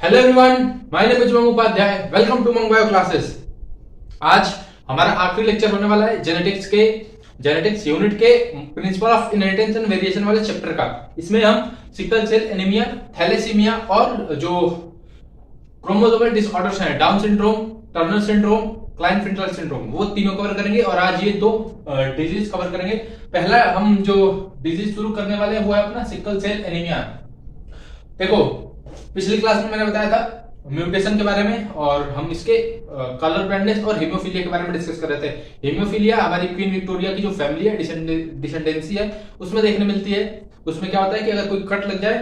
Hello everyone, my name is Umang Upadhyay. Welcome to Umang bio classes. आज हमारा आखिरी लेक्चर होने वाला है जेनेटिक्स यूनिट के principle of inheritance and variation वाले चैप्टर का। इसमें हम सिकल सेल एनीमिया, थैलेसीमिया और जो क्रोमोसोमल डिसऑर्डर्स हैं, Down syndrome, Turner syndrome, Klinefelter syndrome, वो तीनों कवर करेंगे। और आज ये दो डिजीज कवर करेंगे। पहला हम जो डिजीज शुरू करने वाले हैं वो है अपना सिकल सेल एनीमिया। देखो, पिछली क्लास में मैंने बताया था म्यूटेशन के बारे में, और हम इसके कलर ब्लाइंडनेस और हीमोफीलिया के बारे में डिस्कस कर रहे थे। हीमोफीलिया हमारी क्वीन विक्टोरिया की जो फैमिली है, डिसेंडेंसी है, उसमें देखने मिलती है। उसमें क्या होता है कि अगर कोई कट लग जाए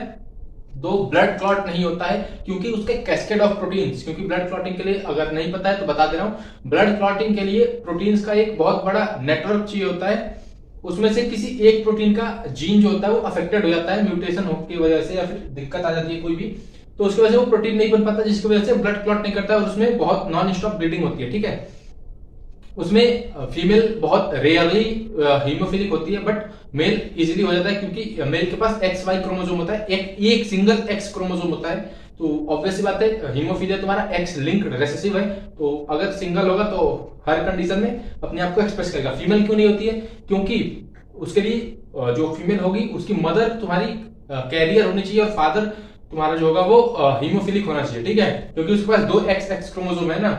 तो ब्लड क्लॉट नहीं होता है, क्योंकि उसके कैस्केड ऑफ प्रोटीन्स, क्योंकि ब्लड क्लॉटिंग के लिए अगर नहीं पता है तो बता दे रहा हूं, ब्लड क्लॉटिंग के लिए प्रोटीन्स का एक बहुत बड़ा नेटवर्क चाहिए होता है। उसमें से किसी एक प्रोटीन का जीन जो होता है वो अफेक्टेड हो जाता है म्यूटेशन की वजह से, या फिर दिक्कत आ जाती है कोई भी, तो उसकी वजह से वो प्रोटीन नहीं बन पाता, जिसकी वजह से ब्लड क्लॉट नहीं करता है और उसमें बहुत नॉन स्टॉप ब्लीडिंग होती है। ठीक है, उसमें फीमेल बहुत रेयरली हीमोफिलिक होती है, बट मेल इजीली हो जाता है, क्योंकि मेल के पास एक्स वाई क्रोमोसोम होता है, एक सिंगल एक्स क्रोमोसोम होता है। तो ऑब्वियसली बात है, हीमोफीलिया तुम्हारा एक्स लिंक्ड रेसेसिव है, तो अगर सिंगल होगा तो हर कंडीशन में अपने आप को एक्सप्रेस करेगा। फीमेल क्यों नहीं होती है? क्योंकि उसके लिए जो फीमेल होगी उसकी मदर तुम्हारी कैरियर होनी चाहिए और फादर तुम्हारा जो होगा वो हीमोफिलिक होना चाहिए। ठीक है, क्योंकि उसके पास दो एक्स एक्स क्रोमोसोम है ना,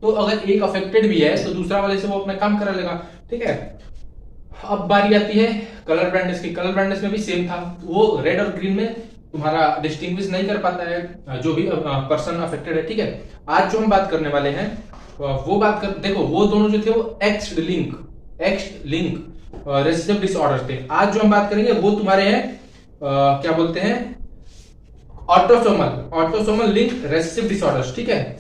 तो अगर एक अफेक्टेड भी है तो दूसरा वाले से वो अपना काम करा लेगा। ठीक है, अब बारी आती है कलर ब्लाइंडनेस की। कलर ब्लाइंडनेस में भी सेम था, वो रेड और ग्रीन में तुम्हारा डिस्टिंग्विश नहीं कर पाता है जो भी पर्सन अफेक्टेड है। ठीक है, आज जो हम बात करने वाले हैं वो बात कर, देखो वो दोनों जो थे वो एक्स लिंक रेसेसिव डिसऑर्डर थे। आज जो हम बात करेंगे वो तुम्हारे हैं क्या बोलते हैं, ऑटोसोमल लिंक रेसेसिव डिसऑर्डर्स। ठीक है,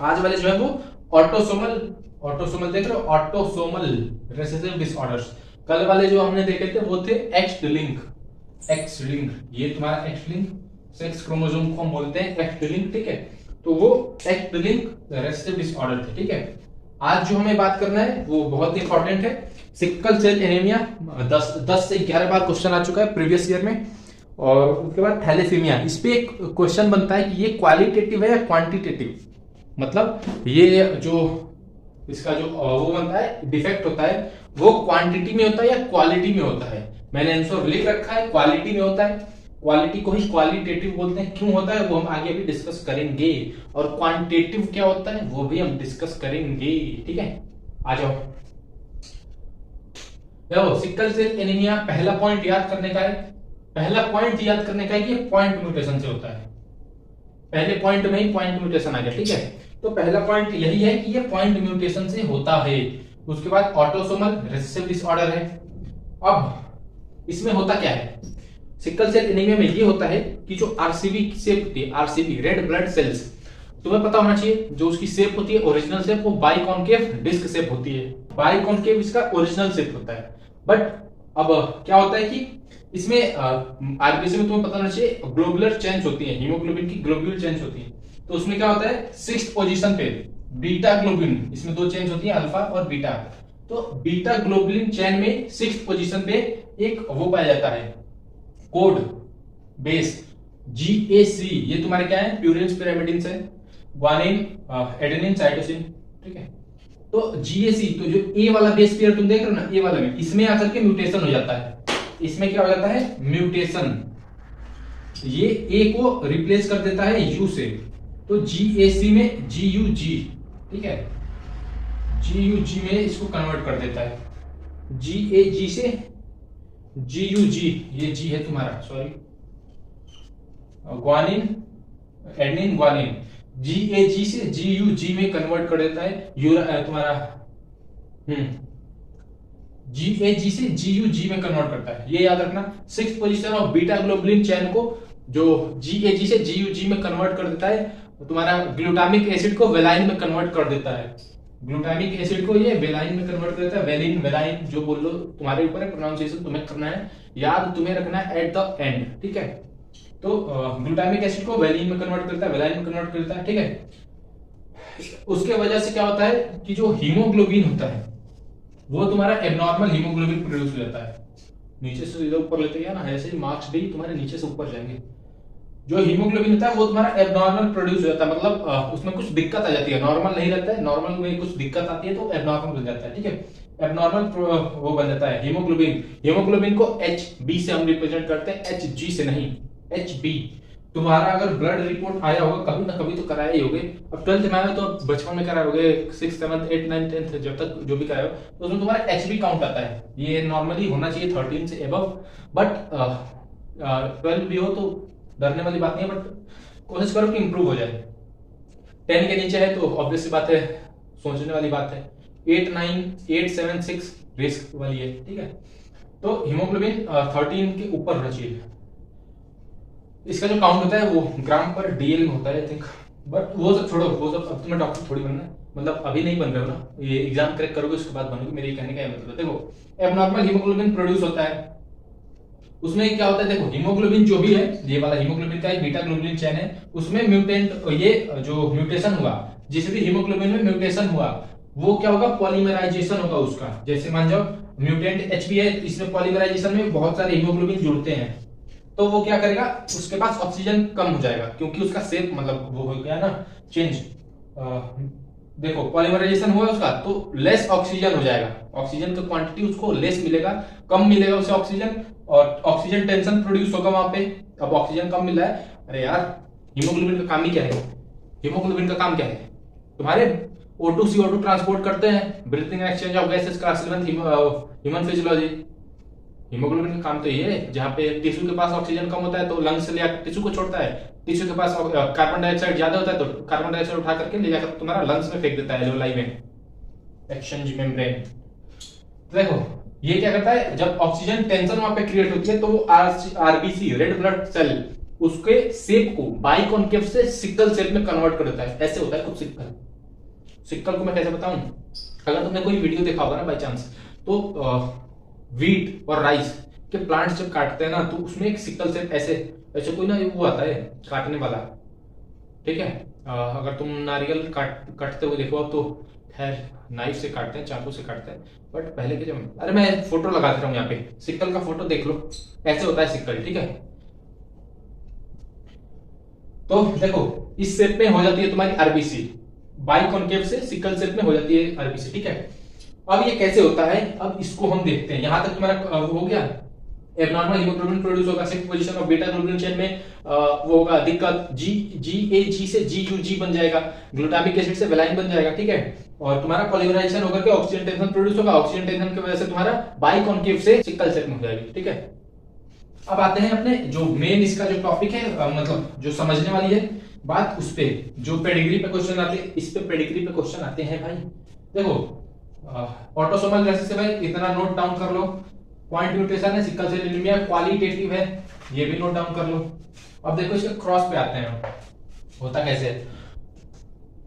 आज वाले जो है वो ऑटोसोमल देख रहे हो, ऑटोसोमल रेसेसिव डिसऑर्डर्स। कल वाले जो हमने देखे थे वो थे एक्स लिंक। ये तुम्हारा एक्स लिंक, सेक्स क्रोमोसोम को हम बोलते हैं एक्स लिंक। ठीक है, तो वो एक्स लिंक रेसेसिव डिसऑर्डर थे। ठीक है, आज जो हमें बात करना है वो बहुत इंपॉर्टेंट है, सिकल सेल एनीमिया। 10 से 11 बार क्वेश्चन आ चुका है प्रीवियस ईयर में। और उसके बाद थैलेसीमिया, इस पे एक क्वेश्चन बनता है कि ये क्वालिटेटिव है या क्वांटिटेटिव, मतलब ये जो इसका जो वो बनता है, डिफेक्ट होता है, वो क्वांटिटी में होता है या क्वालिटी में होता है। मैंने आंसर लिख रखा है, क्वालिटी में होता है। क्वालिटी को ही क्वालिटेटिव बोलते हैं। क्यों होता है वो हम आगे भी डिस्कस करेंगे, और क्वांटिटेटिव क्या होता है वो भी हम डिस्कस करेंगे। ठीक है, आ जाओ। देखो, सिकल सेल एनीमिया, पहला पॉइंट याद करने का है कि पॉइंट म्यूटेशन से होता है। पहले पॉइंट में ही पॉइंट म्यूटेशन आ गया। ठीक है, तो पहला पॉइंट यही है कि ये पॉइंट म्यूटेशन से होता है। उसके बाद ऑटोसोमल रेसेसिव डिसऑर्डर है। अब इसमें होता क्या है, सिकल सेल एनीमिया में ये होता है कि जो आरसीबी शेप होती है, आरसीबी रेड ब्लड सेल्स, तुम्हें पता होना चाहिए जो उसकी शेप होती है, ओरिजिनल शेप, वो बाइकॉन्केव डिस्क शेप होती है। बाइकॉन्केव इसका ओरिजिनल शेप होता है। बट अब क्या होता है कि इसमें आरबीसी में तुम्हें पता होना चाहिए ग्लोबुलर चेंज होती है, हीमोग्लोबिन की ग्लोब्यूल चेंज होती है। तो उसमें क्या होता है, 6th पोजीशन पे बीटा ग्लोबुलिन, इसमें दो चेंज होती है, अल्फा और बीटा। तो बीटा ग्लोबुलिन चेन में 6th पोजीशन पे एक वो पाया जाता है, कोड बेस GAC। ये तुम्हारे क्या है, प्यूरिन पिरामिडिन है, ग्वानिन, एडेनिन, साइटोसिन। ठीक है, तो GAC, तो जो ए वाला बेस पेयर तुम देख रहे हो ना, ए वाला में, इसमें आकर के म्यूटेशन हो जाता है। इसमें क्या हो जाता है, म्यूटेशन, ये ए को रिप्लेस कर देता है यू से, तो GAC में GUG। ठीक है, GUG में इसको कन्वर्ट कर देता है, GAG से GUG, ये G है तुम्हारा, sorry, guanine, adenine, guanine, GAG से GUG में कन्वर्ट कर देता है तुम्हारा GAG से GUG में कन्वर्ट करता है। ये याद रखना, 6th position of beta globulin chain को जो GAG से GUG में कन्वर्ट कर देता है, तुम्हारा ग्लूटामिक एसिड को वेलाइन में कन्वर्ट कर देता है। ग्लूटामिक एसिड को ये वेलाइन में कन्वर्ट कर देता है। वेलाइन जो बोल लो, तुम्हारे ऊपर है, प्रोनाउंसिएशन तुम्हें करना है, याद तुम्हें रखना है एट द एंड। ठीक है, तो ग्लूटामिक एसिड को वेलिन में कन्वर्ट करता है, वेलाइन में कन्वर्ट करता है। ठीक है, उसके वजह से क्या होता है कि जो हीमोग्लोबिन होता है वो तुम्हारा एबनॉर्मल हीमोग्लोबिन प्रोड्यूस हो जाता है। नीचे से सीधा ऊपर लेते हैं ना, ऐसे ही मार्क्स भी तुम्हारे नीचे से ऊपर जाएंगे। जो हीमोग्लोबिन होता है वो तुम्हारा एबनॉर्मल प्रोड्यूस हो जाता है, मतलब उसमें कुछ दिक्कत आ जाती है, नॉर्मल नहीं रहता है, नॉर्मल में कुछ दिक्कत आती है तो एबनॉर्मल बन जाता है, ठीक है। एबनॉर्मल वो बन जाता है हीमोग्लोबिन। हीमोग्लोबिन को HB से हम रिप्रेजेंट करते हैं, HG से नहीं, HB। तुम्हारा अगर ब्लड रिपोर्ट आया होगा कभी ना कभी तो कराया ही होगे, अब 12th में आया तो बचपन में कराए होगे, 6th 7th 8th 9th 10th जब तक जो भी कराए हो, तो उसमें तुम्हारा HB काउंट आता है। ये नॉर्मली होना चाहिए 13 से एबव, बट 12 भी हो तो डरने वाली बात नहीं है, बट कोशिश करो कि इंप्रूव हो जाए। 10 के नीचे है तो ऑब्वियस सी बात है, सोचने वाली बात है। 8 9 8 7 6 रिस्क वाली है, ठीक है। तो हीमोग्लोबिन 13 के ऊपर होना चाहिए। इसका जो काउंट होता है वो ग्राम पर डीएल में होता है, आई थिंक, बट वो सब छोड़ो, वो सब अब तुम्हें डॉक्टर थोड़ी बनना है, मतलब अभी नहीं बन रहे हो ना, ये एग्जाम क्रैक करोगे उसके बाद बनोगे, मेरे कहने का मतलब। देखो एबनॉर्मल हीमोग्लोबिन प्रोड्यूस होता है, उसमें क्या होता है, देखो हीमोग्लोबिन जो भी है, ये वाला हीमोग्लोबिन का एक बीटा ग्लोबुलिन चेन है, उसमें म्यूटेंट, ये जो म्यूटेशन हुआ, जिस भी हीमोग्लोबिन में म्यूटेशन हुआ वो क्या होगा, पॉलीमराइजेशन होगा उसका। जैसे मान जाओ म्यूटेंट HB है, इसमें पॉलीमराइजेशन में बहुत सारे हीमोग्लोबिन जुड़ते हैं, तो वो क्या करेगा, उसके पास ऑक्सीजन कम हो जाएगा, क्योंकि उसका शेप मतलब वो हो गया ना चेंज। देखो पॉलीमराइजेशन हुआ उसका तो लेस ऑक्सीजन हो जाएगा, ऑक्सीजन का क्वांटिटी उसको लेस मिलेगा, कम मिलेगा उसे ऑक्सीजन, और ऑक्सीजन टेंशन प्रोड्यूस होगा वहां पे। अब ऑक्सीजन कम मिल रहा है, अरे यार हीमोग्लोबिन का काम ही क्या है, हीमोग्लोबिन का काम क्या है, तुम्हारे O2 CO2 ट्रांसपोर्ट करते हैं, breathing exchange of gases, class 11 human physiology. Haemoglobin का काम तो ये है, जहां पे टिश्यू के पास ऑक्सीजन कम होता है तो लंग्स से ले आकर टिश्यू को छोड़ता है, टिश्यू के पास कार्बन डाइऑक्साइड ज्यादा होता है तो कार्बन डाइऑक्साइड उठा करके ले जाकर तुम्हारा लंग्स में फेंक देता है, एल्वेओलाई में, एक्सचेंज मेम्ब्रेन। देखो ये क्या करता है, जब ऑक्सीजन टेंशन वहां पे क्रिएट होती है तो वो आरबीसी, रेड ब्लड सेल, उसके शेप को बाइकॉन्केव से सिकल शेप में कन्वर्ट कर देता है। ऐसे होता है कुछ सिक्कल, सिक्कल को मैं कैसे बताऊं, अगर तुमने कोई वीडियो देखा होगा ना बाई चांस, तो वीट और राइस के प्लांट्स जब काटते हैं ना तो उसमें एक सिकल शेप ऐसे ऐसे कोई ना वो आता है काटने वाला, ठीक है। अगर तुम नारियल काटते हुए देखो तो खैर नाइफ से काटते हैं, चाकू से काटते हैं, बट पहले के जब, अरे मैं फोटो लगा दे रहा हूं यहाँ पे, सिक्कल का फोटो देख लो, ऐसे होता है सिक्कल, ठीक है। तो देखो इस शेप में हो जाती है तुम्हारी आरबीसी, बाइकॉन्केव से सिकल शेप में हो जाती है आरबीसी, ठीक है। अब ये कैसे होता है, अब इसको हम देखते हैं। यहां तक तुम्हारा हो गया, एबनॉर्मल हीमोग्लोबिन प्रोड्यूस होगा, six position of beta globulin chain में वो होगा दिक्कत, GAG से GUG बन जाएगा, ग्लूटामिक एसिड से वेलाइन बन जाएगा, ठीक है। और तुम्हारा पॉलीमराइजेशन होकर के ऑक्सीजन टेंशन प्रोड्यूस होगा, ऑक्सीजन टेंशन की वजह से तुम्हारा बाइकॉन्केव से सिकल शेप में हो जाएगी, ठीक है। अब आते हैं अपने जो मेन इसका जो टॉपिक है, मतलब जो समझने वाली है बात, उस पे जो पेडिग्री पे क्वेश्चन आते हैं, इस पे पेडिग्री पे क्वेश्चन आते हैं भाई। देखो ऑटोसोमल रेसेसिव है, इतना नोट डाउन कर लो, पॉइंट म्यूटेशन है, सिकल सेल एनीमिया क्वालिटेटिव है, ये भी नोट डाउन कर लो। अब देखो इसके क्रॉस पे आते हैं, होता कैसे है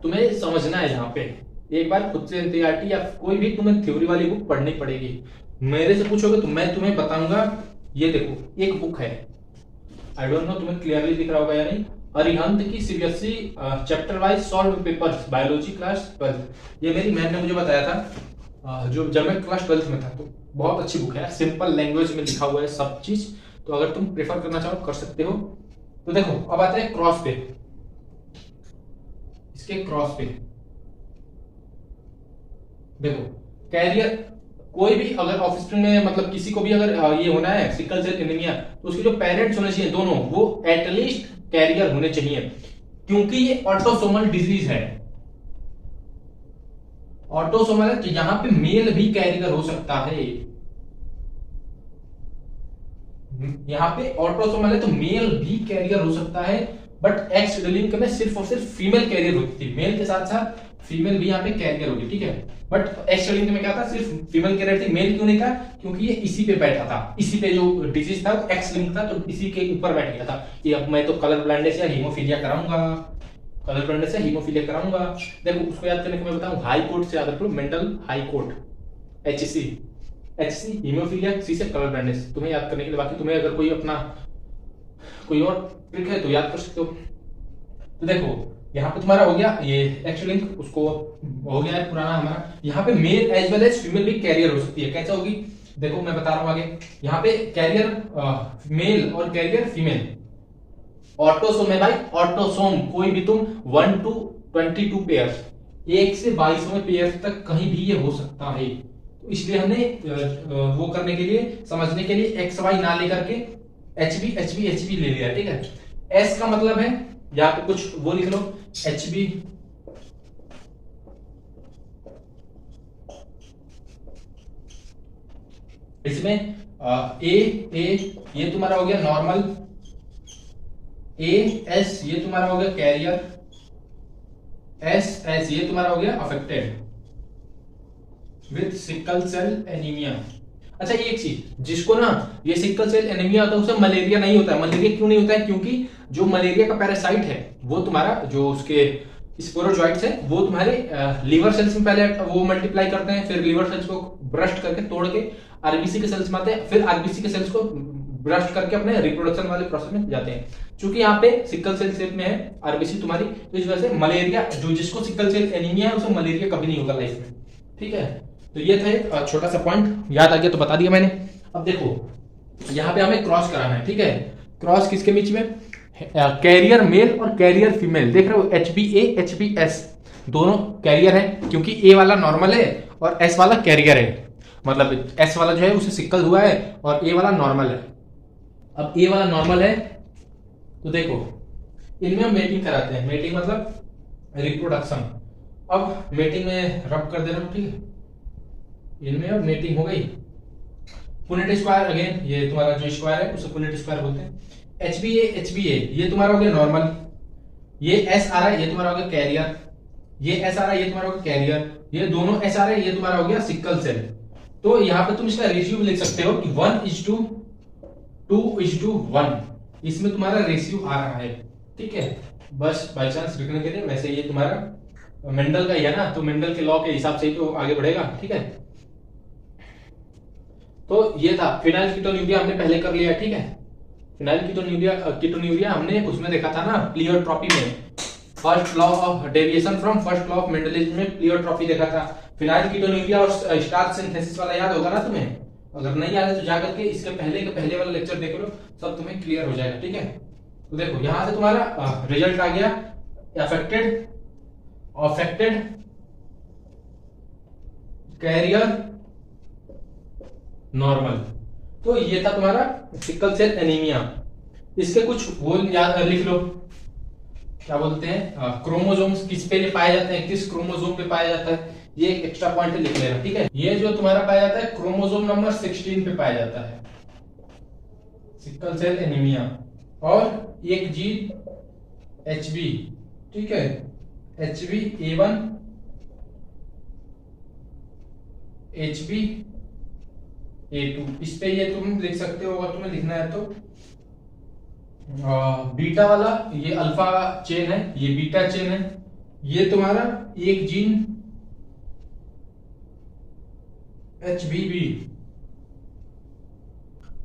तुम्हें समझना है। यहाँ पे एक बार खुद से एनसीईआरटी या कोई भी तुम्हें थ्योरी वाली बुक पढ़नी पड़ेगी, मेरे से पूछोगे तो मैं तुम्हें बताऊंगा। ये देखो एक बुक है, आई डोंट नो तुम्हें क्लियरली दिख रहा होगा या नहीं, अरिहंत की CBSE chapter wise solve papers biology class 12, ये मेरी मैम ने मुझे बताया था जो जब मैं क्लास 12th में था, तो बहुत अच्छी बुक है, सिंपल लैंग्वेज में लिखा हुआ है सब चीज, तो अगर तुम प्रेफर करना चाहो कर सकते हो। तो देखो अब आते हैं क्रॉस पे, इसके क्रॉस पे देखो कैरियर, कोई भी अगर ऑफस्प्रिंग में मतलब किसी को भी अगर ये होना है सिकल सेल एनीमिया, तो उसके जो पेरेंट्स होने चाहिए दोनों, वो एटलीस्ट कैरियर होने चाहिए, क्योंकि ये ऑटोसोमल डिजीज है। ऑटोसोमल है तो यहां पे मेल भी कैरियर हो सकता है, यहां पे ऑटोसोमल है तो मेल भी कैरियर हो सकता है, बट एक्स लिंक में सिर्फ और सिर्फ फीमेल कैरियर होती थी, मेल के साथ साथ फीमेल भी यहाँ पे कैरियर होगी, ठीक है। बट एक्स लिंक में क्या था, सिर्फ फीमेल कैरियर थी, मेल क्यों नहीं था, क्योंकि ये इसी पे बैठा था, इसी पे जो डिजीज था वो एक्स लिंक था, तो इसी के ऊपर बैठ गया था। ये अब मैं तो कलर ब्लाइंडनेस या हीमोफीलिया कराऊंगा, कलर ब्लाइंडनेस या हीमोफीलिया कराऊंगा। देखो उसको याद करने को मैं बताऊं, हाई कोर्ट से याद रख लो, Mendel high court, HC haemophilia, C से कलर ब्लाइंडनेस, तुम्हें याद करने के लिए। बाकी तुम्हें अगर कोई अपना कोई और ट्रिक है तो याद कर सकते हो। तो देखो यहाँ पे तुम्हारा हो गया ये एक्स लिंक, उसको हो गया है पुराना हमारा। यहाँ पे male as well as female भी कैरियर हो सकती है, कैसे होगी देखो मैं बता रहा हूँ आगे। यहाँ पे कैरियर मेल और कैरियर फीमेल, ऑटोसोम है भाई, ऑटोसोम। कोई भी तुम 1 to 22 पेयर, 1 से 22वें पेयर तक कहीं भी ये हो सकता है। तो इसलिए हमने वो करने के लिए, समझने के लिए एक्स वाई ना लेकर के एच बी ले लिया, ठीक है। एस का मतलब है, यहाँ पे कुछ वो लिख लो, एच बी, इसमें ए ये तुम्हारा हो गया नॉर्मल, ए एस ये तुम्हारा हो गया कैरियर, एस ये तुम्हारा हो गया affected with sickle cell anaemia. अच्छा एक चीज, जिसको ना ये सिकल सेल एनीमिया होता है उसे मलेरिया नहीं होता है। मलेरिया क्यों नहीं होता है? क्योंकि जो मलेरिया का पैरासाइट है वो तुम्हारा, जो उसके स्पोरोजोइट्स है, वो तुम्हारे लीवर सेल्स में पहले वो मल्टीप्लाई करते हैं, फिर लीवर सेल्स को ब्रस्ट करके तोड़ के आरबीसी के सेल्स में आते हैं, फिर आरबीसी के सेल्स को ब्रस्ट करके अपने रिप्रोडक्शन वाले प्रोसेस में जाते हैं। चूंकि यहाँ पे सिकल सेल शेप में है आरबीसी तुम्हारी, तो इस वजह से मलेरिया, जो जिसको सिकल सेल एनीमिया है उसे मलेरिया कभी नहीं होगा लाइफ में, ठीक है। तो ये था एक छोटा सा पॉइंट, याद आ गया तो बता दिया मैंने। अब देखो यहाँ पे हमें क्रॉस कराना है, ठीक है। क्रॉस किसके बीच में? कैरियर मेल और कैरियर फीमेल। देख रहे हो, H B A H B S दोनों कैरियर है, क्योंकि ए वाला नॉर्मल है और एस वाला कैरियर है। मतलब एस वाला जो है उसे सिकल हुआ है और ए वाला नॉर्मल है। अब ए वाला नॉर्मल है तो देखो इनमें हम मेटिंग कराते हैं। मेटिंग मतलब रिप्रोडक्शन। अब मेटिंग में रब कर दे रहा हूं, ठीक है। इनमें अब मेटिंग हो गई। पुनेट स्क्वायर, अगेन ये तुम्हारा जो स्क्वायर है उसे पुनेट स्क्वायर बोलते हैं। एच बी ए ये तुम्हारा हो गया नॉर्मल, ये एस आ रहा है, ये तुम्हारा हो गया कैरियर, ये एस आ रहा है, ये तुम्हारा हो गया कैरियर, ये दोनों एस आ रहे हैं, ये तुम्हारा हो गया सिकल सेल। तो यहां पे तुम इसका रेशियो लिख सकते हो कि 1:2:1, इसमें तुम्हारा रेशियो आ रहा है, ठीक है। बस बाई चांस लिखने के लिए, वैसे ये तुम्हारा मेंडल का ही है ना, तो मेंडल के लॉ के हिसाब से ही तो आगे बढ़ेगा, ठीक है। तो ये था फिनाइल कीटोन्यूरिया, हमने पहले कर लिया, ठीक है। फिनाइल कीटोन्यूरिया हमने उसमें देखा था ना, प्लियोट्रॉपी में, first law of deviation from first law of Mendelism में प्लियोट्रॉपी देखा था। फिनाइल कीटोन्यूरिया और स्टार्च सिंथेसिस वाला याद होगा ना तुम्हें? अगर नहीं याद है तो जाकर के इसके पहले वाला लेक्चर देख लो, सब तुम्हें क्लियर हो जाएगा, ठीक है। तो देखो यहां से तुम्हारा रिजल्ट आ गया, अफेक्टेड कैरियर नॉर्मल। तो ये था तुम्हारा सिकल सेल एनीमिया। इसके कुछ वो याद लिख लो, क्या बोलते हैं, क्रोमोसोम्स किस पे पाए जाते हैं, किस क्रोमोसोम पे पाया जाता है, ये एक एक्स्ट्रा पॉइंट लिख लेना, ठीक है। ये जो तुम्हारा पाया जाता है क्रोमोसोम नंबर 16 पे पाया जाता है सिकल सेल एनीमिया। और एक जीन एचबी, ठीक है, एचबी A1 एचबी A2, इस पे ये तुम लिख सकते हो अगर तुम्हें लिखना है तो। बीटा वाला ये अल्फा चेन है, ये बीटा चेन है। ये तुम्हारा एक gene HBB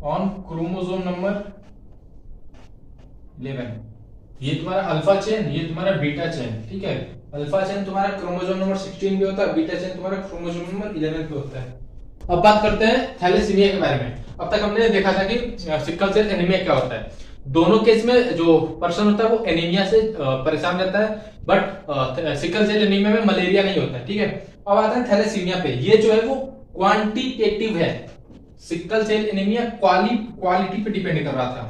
on chromosome number 11, ये तुम्हारा अल्फा चेन, ये तुम्हारा बीटा चेन, ठीक है। अल्फा चेन तुम्हारा क्रोमोसोम नंबर 16 पे होता है, बीटा चेन तुम्हारा क्रोमोसोम नंबर 11 पे होता है। अब बात करते हैं थैलेसीमिया के बारे में। अब तक हमने देखा था कि सिकल सेल एनीमिया क्या होता है। दोनों केस में जो पर्सन होता है वो एनीमिया से परेशान रहता है, बट सिकल सेल एनीमिया में मलेरिया नहीं होता है, ठीक है। अब आता है थैलेसीमिया पे। ये जो है वो क्वांटिटेटिव है, सिकल सेल एनीमिया क्वालिटी पे डिपेंड कर रहा था,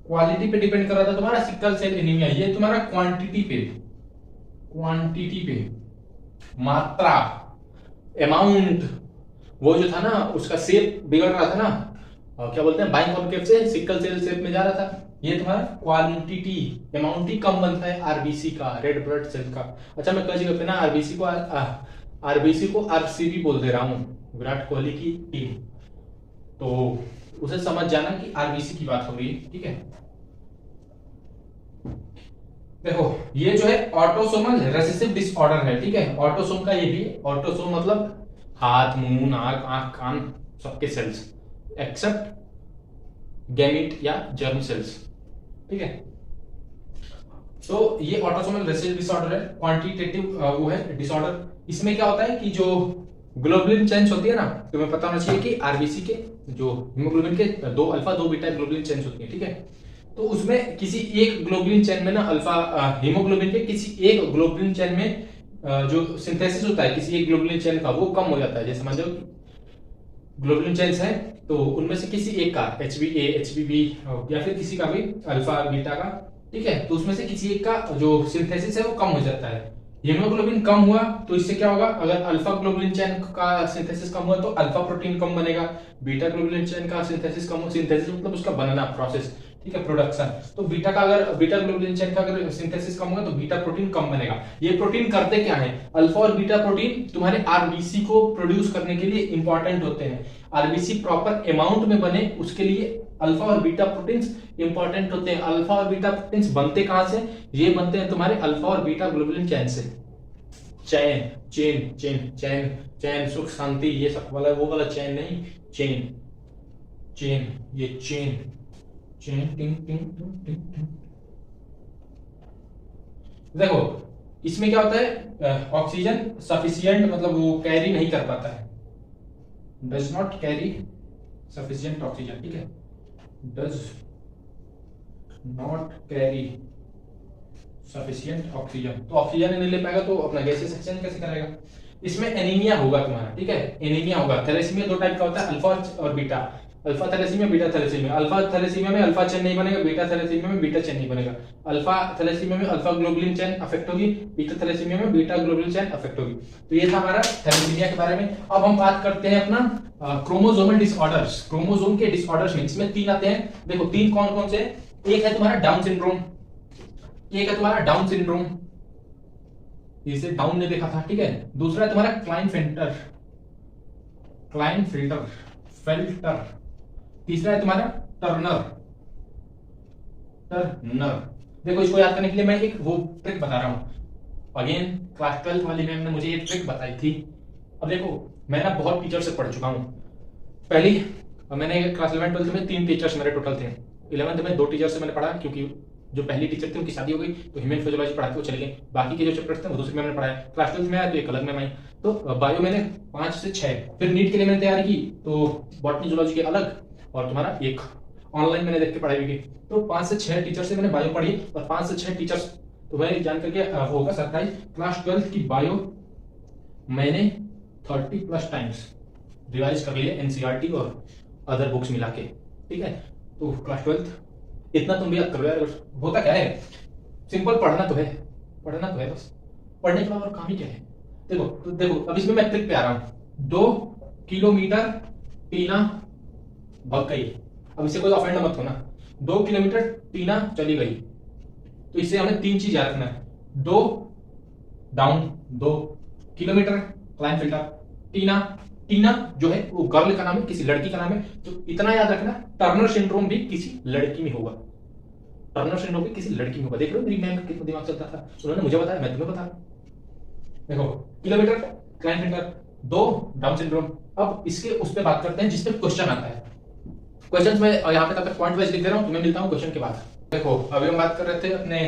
क्वालिटी पे डिपेंड कर रहा था तुम्हारा सिकल सेल एनीमिया। ये तुम्हारा क्वांटिटी पे मात्रा, अमाउंट, वो जो था ना उसका शेप बिगड़ रहा था ना, क्या बोलते हैं, बाइकॉन्केव से सिकल सेल शेप में जा रहा था। ये तुम्हारा क्वांटिटी, अमाउंट ही कम बनता है आरबीसी का, रेड ब्लड सेल का। अच्छा मैं कई जगह पे ना आरबीसी को आरसीबी बोल दे रहा हूं, विराट कोहली की टीम, तो उसे समझ जाना कि आरबीसी की बात हो रही है, ठीक है। देखो ये जो है ऑटोसोमल रेसेसिव डिसऑर्डर है, ठीक है। ऑटोसोम का ये भी, ऑटोसोम मतलब हाथ, मुंह, नाक, आंख, कान, सबके सेल्स एक्सेप्ट गैमीट या जर्म सेल्स, ठीक है। तो ये ऑटोसोमल रेसेसिव डिसऑर्डर है, क्वांटिटेटिव वो है डिसऑर्डर। इसमें क्या होता है कि जो ग्लोबुलिन चेन्स होती है ना, तुम्हें पता होना चाहिए कि आरबीसी के जो हीमोग्लोबिन के 2 अल्फा 2 बीटा ग्लोबुलिन चेन्स होती है, ठीक है। तो उसमें किसी एक ग्लोबुलिन चेन में ना अल्फा हीमोग्लोबिन के किसी एक ग्लोबुलिन चेन में जो सिंथेसिस होता है किसी एक ग्लोबुलिन चेन का वो कम हो जाता है। जैसे मान लो ग्लोबुलिन चेन्स हैं तो उनमें से किसी एक का HbA HbB या फिर किसी का भी अल्फा बीटा का, ठीक है, तो उसमें से किसी एक का जो सिंथेसिस है वो कम हो जाता है। हीमोग्लोबिन कम हुआ तो इससे क्या होगा, अगर अल्फा ग्लोबुलिन चेन का सिंथेसिस कम हुआ तो अल्फा प्रोटीन कम बनेगा, बीटा ग्लोबुलिन चेन का सिंथेसिस कम हो, सिंथेसिस मतलब उसका बनना प्रोसेस, ठीक है, प्रोडक्शन। तो बीटा का अगर बीटा ग्लोबुलिन चेन का अगर सिंथेसिस कम होगा तो बीटा प्रोटीन कम बनेगा। ये प्रोटीन करते क्या है, अल्फा और बीटा प्रोटीन तुम्हारे आरबीसी को प्रोड्यूस करने के लिए इंपॉर्टेंट होते हैं। आरबीसी प्रॉपर अमाउंट में बने उसके लिए अल्फा और बीटा प्रोटीन्स इंपॉर्टेंट होते हैं। अल्फा और बीटा प्रोटीन्स बनते कहां से, ये बनते हैं तुम्हारे अल्फा और बीटा ग्लोबुलिन चेन से। चैन चेन चेन चैन चैन सुख शांति ये सब वाला वो वाला चैन नहीं, चेन चेन ये चेन चेन टिंग टिंग टिंग टिंग। देखो इसमें क्या होता है, ऑक्सीजन सफिशिएंट मतलब वो कैरी नहीं कर पाता है, does not carry sufficient oxygen, ठीक है, does not carry sufficient oxygen. तो ऑक्सीजन नहीं ले पाएगा तो अपना गैसीय एक्सचेंज कैसे करेगा। इसमें एनीमिया होगा तुम्हारा, ठीक है, एनीमिया होगा। थैलेसीमिया दो टाइप का होता है, अल्फा और beta, alpha thalassaemia beta thalassaemia. Alpha thalassaemia में अल्फा चेन नहीं बनेगा, बीटा थैलेसीमिया में बीटा चेन नहीं बनेगा। अल्फा थैलेसीमिया में अल्फा ग्लोबुलिन चेन अफेक्ट होगी, बीटा थैलेसीमिया में बीटा ग्लोबुलिन चेन अफेक्ट होगी। तो ये था हमारा थैलेसीमिया के बारे में। अब हम बात करते हैं अपना क्रोमोसोमल डिसऑर्डर्स, क्रोमोसोम के डिसऑर्डर्स में। इसमें तीन आते हैं, देखो तीन कौन कौन से, एक है तुम्हारा डाउन सिंड्रोम, एक है तुम्हारा डाउन सिंड्रोम, इसे डाउन ने देखा था, ठीक है। दूसरा है तुम्हारा क्लाइनफेल्टर फिल्टर। तीसरा है तुम्हारा टर्नर। देखो इसको याद करने के लिए मैं एक वो ट्रिक बता रहा हूं। अगेन क्लास 12 वाली मैम ने मुझे ये ट्रिक बताई थी। अब देखो मैं ना बहुत टीचर से पढ़ चुका हूं। पहली मैंने क्लास 11 12 में 3 टीचर्स मेरे टोटल थे। 11th में 2 टीचर से मैंने पढ़ा, क्योंकि जो पहली टीचर थी उनकी शादी हो गई तो ह्यूमन फिजियोलॉजी पढ़ाते वो चले गए। बाकी के जो चैप्टर्स थे वो दूसरी मैम ने पढ़ाया। क्लास 12 में आया तो एक अलग मैम आई। तो बायो मैंने 5 से 6, फिर नीट के लिए मैंने तैयारी की तो बॉटनी जूलॉजी के अलग और तुम्हारा एक ऑनलाइन मैंने देख के पढ़ाई भी की। तो 5 से 6 टीचर से मैंने बायो पढ़ी और 5 से 6 टीचर्स तो मैं जान करके वो होगा सरप्राइज। क्लास 12 की बायो मैंने 30+ टाइम्स रिवाइज कर लिया, एनसीईआरटी और अदर बुक्स मिला के, ठीक है। तो क्लास 12 इतना तुम भी याद करो यार। होता क्या है, सिंपल पढ़ना तो है बस, पढ़ने के बाद और काम ही क्या है। देखो अब इसमें मैं ट्रिक पे आ रहा हूं। 2 किलोमीटर टीना भग गई, अब इससे कोई ऑफेंड मत होना। 2 किलोमीटर टीना चली गई, तो इससे हमें 3 चीज याद रखना है। 2 डाउन, 2 किलोमीटर क्लाइनफेल्टर, टीना जो है वो गर्ल का नाम है, किसी लड़की का नाम है। तो इतना याद रखना, टर्नर सिंड्रोम भी किसी लड़की में होगा, टर्नर सिंड्रोम भी किसी लड़की में होगा। देख रहे हो मेरी मैम का कितना दिमाग चलता था, उन्होंने मुझे बताया, मैं तुम्हें बता रहा हूं। देखो किलोमीटर क्लाइनफेल्टर, 2 डाउन सिंड्रोम। अब इसके उस पर बात करते हैं जिसपे क्वेश्चन आता है। क्वेश्चन में यहाँ पे तब तक पॉइंट वाइज लिख दे रहा हूँ, तुम्हें मिलता हूँ क्वेश्चन के बाद। देखो अभी हम बात कर रहे थे अपने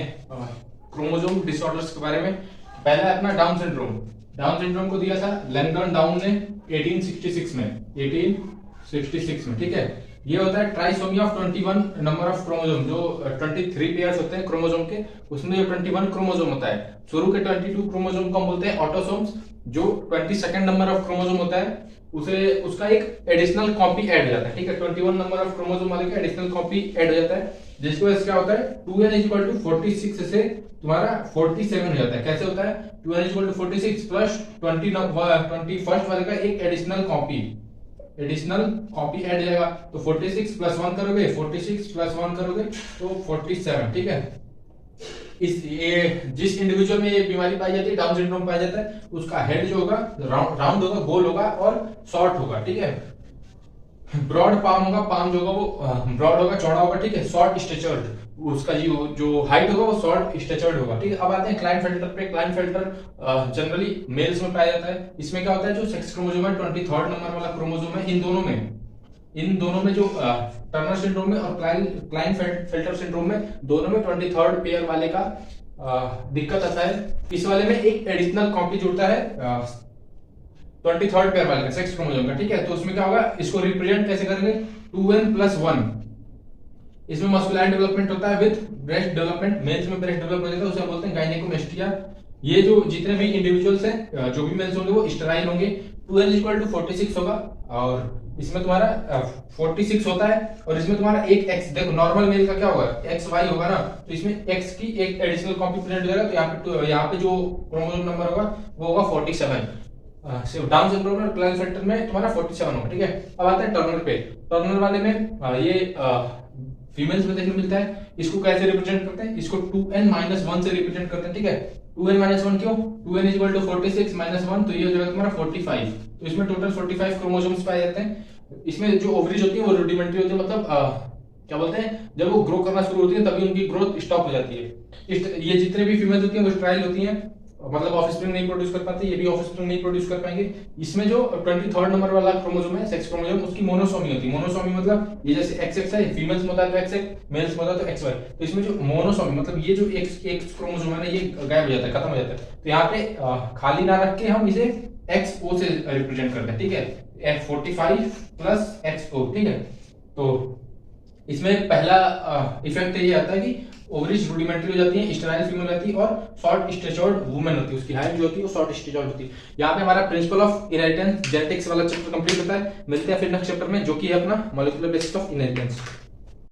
क्रोमोसोम डिसऑर्डर्स के बारे में। पहला है अपना डाउन सिंड्रोम। डाउन सिंड्रोम को दिया था लैंगडन डाउन ने 1866 में, ठीक है। ये होता है trisomy of 21 number of chromosome. जो 23 पेयर्स होते हैं क्रोमोसोम के, उसमें जो 21 क्रोमोसोम होता है। शुरू के 22 क्रोमोसोम को हम बोलते हैं ऑटोसोम्स। जो 22nd नंबर ऑफ क्रोमोसोम होता है उसे उसका एक एडिशनल कॉपी ऐड हो जाता है, ठीक है। 21 नंबर ऑफ क्रोमोसोम वाले का एडिशनल कॉपी ऐड हो जाता है, जिसकी वजह से क्या होता है 2n = 46 से तुम्हारा 47 हो जाता है। कैसे होता है, 2n = 46 प्लस 21st वाले का एक एडिशनल कॉपी ऐड जाएगा। तो 46 + 1 करोगे, 46 + 1 करोगे तो 47, ठीक है। जिस इंडिविजुअल में ये बीमारी पाई जाती है, डाउन सिंड्रोम पाया जाता है, उसका हेड जो होगा राउंड होगा, गोल होगा और शॉर्ट होगा, ठीक है। ब्रॉड पाम होगा, पाम जो होगा वो ब्रॉड होगा, चौड़ा होगा, ठीक है। शॉर्ट स्ट्रेचर्ड, उसका जो हाइट होगा वो शॉर्ट स्ट्रेचर्ड होगा, ठीक है। अब आते हैं क्लाइनफेल्टर पे। क्लाइनफेल्टर जनरली मेल्स में पाया जाता है। इसमें क्या होता है, जो सेक्स क्रोमोसोम है 23rd नंबर वाला क्रोमोसोम है, इन दोनों में जो टर्नर सिंड्रोम में और क्लाइनफेल्टर सिंड्रोम में, दोनों में 23rd पेयर वाले का दिक्कत आता है। इस वाले में एक एडिशनल कॉपी जुड़ता है 23rd पेयर वाले का, सेक्स क्रोमोसोम का, ठीक है। तो उसमें क्या होगा, इसको रिप्रेजेंट कैसे करेंगे, 2n + 1 इसमें मस्कुलाइन डेवलपमेंट होता है विद ब्रेस्ट डेवलपमेंट, मेल्स में ब्रेस्ट डेवलप हो जाता है, उसे हम बोलते हैं गायनेकोमेस्टिया। ये जो जितने भी इंडिविजुअल्स हैं, जो भी मेल्स होंगे वो स्टेराइल होंगे। 2n इक्वल टू 46 होगा, और इसमें तुम्हारा 46 होता है, और इसमें तुम्हारा एक x, देखो नॉर्मल मेल का क्या होगा, एक्स वाई होगा ना, तो इसमें x की एक एडिशनल कॉपी प्रेजेंट हो जाएगा, तो यहाँ पे जो क्रोमोसोम नंबर होगा वो होगा 47। डाउन सिंड्रोम और क्लाइनेफेल्टर में तुम्हारा 47 होगा, ठीक है। अब आता है टर्नर पे। टर्नर वाले में ये फीमेल्स में देखने मिलता है। इसको कैसे रिप्रेजेंट करते हैं, इसको 2n-1 से रिप्रेजेंट करते हैं, ठीक है। 2n-1 क्यों, 2n इक्वल टू 46 -1, तो ये हो जाएगा तुम्हारा 45। तो इसमें टोटल 45 क्रोमोसोम्स पाए जाते हैं। इसमें जो ओवरीज होती है वो रुडिमेंट्री होती है, मतलब क्या बोलते हैं, जब वो ग्रो करना शुरू होती है तभी उनकी ग्रोथ स्टॉप हो जाती है। ये जितने भी फीमेल्स होती हैं वो स्टेराइल होती हैं, मतलब ऑफस्प्रिंग नहीं प्रोड्यूस कर पाते, ये भी ऑफस्प्रिंग नहीं प्रोड्यूस कर पाएंगे। इसमें जो 23rd नंबर वाला क्रोमोसोम है, सेक्स क्रोमोसोम, उसकी मोनोसोमी होती है। मोनोसोमी मतलब ये जैसे XX है, फीमेल्स में होता है तो XX, मेल्स में होता है तो XY। तो इसमें जो मोनोसोमी मतलब ये जो X क्रोमोसोम है ना, ये गायब हो जाता है, खत्म हो जाता है। तो यहाँ पे खाली ना रख के हम इसे XO से रिप्रेजेंट करते हैं, ठीक है। 45 प्लस XO, ठीक है। तो इसमें पहला इफेक्ट ये आता है कि ओवरीज रुडिमेंट्री हो जाती है, स्टेराइल फीमेल रहती है, और शॉर्ट स्टेचर्ड वुमेन होती है, उसकी हाइट जो होती है वो शॉर्ट स्टेचर्ड होती है। यहाँ पे हमारा प्रिंसिपल ऑफ इनहेरिटेंस जेनेटिक्स वाला चैप्टर कंप्लीट होता है। मिलते हैं फिर नेक्स्ट चैप्टर में, जो कि है अपना मॉलिक्यूलर बेसिस ऑफ इनहेरिटेंस।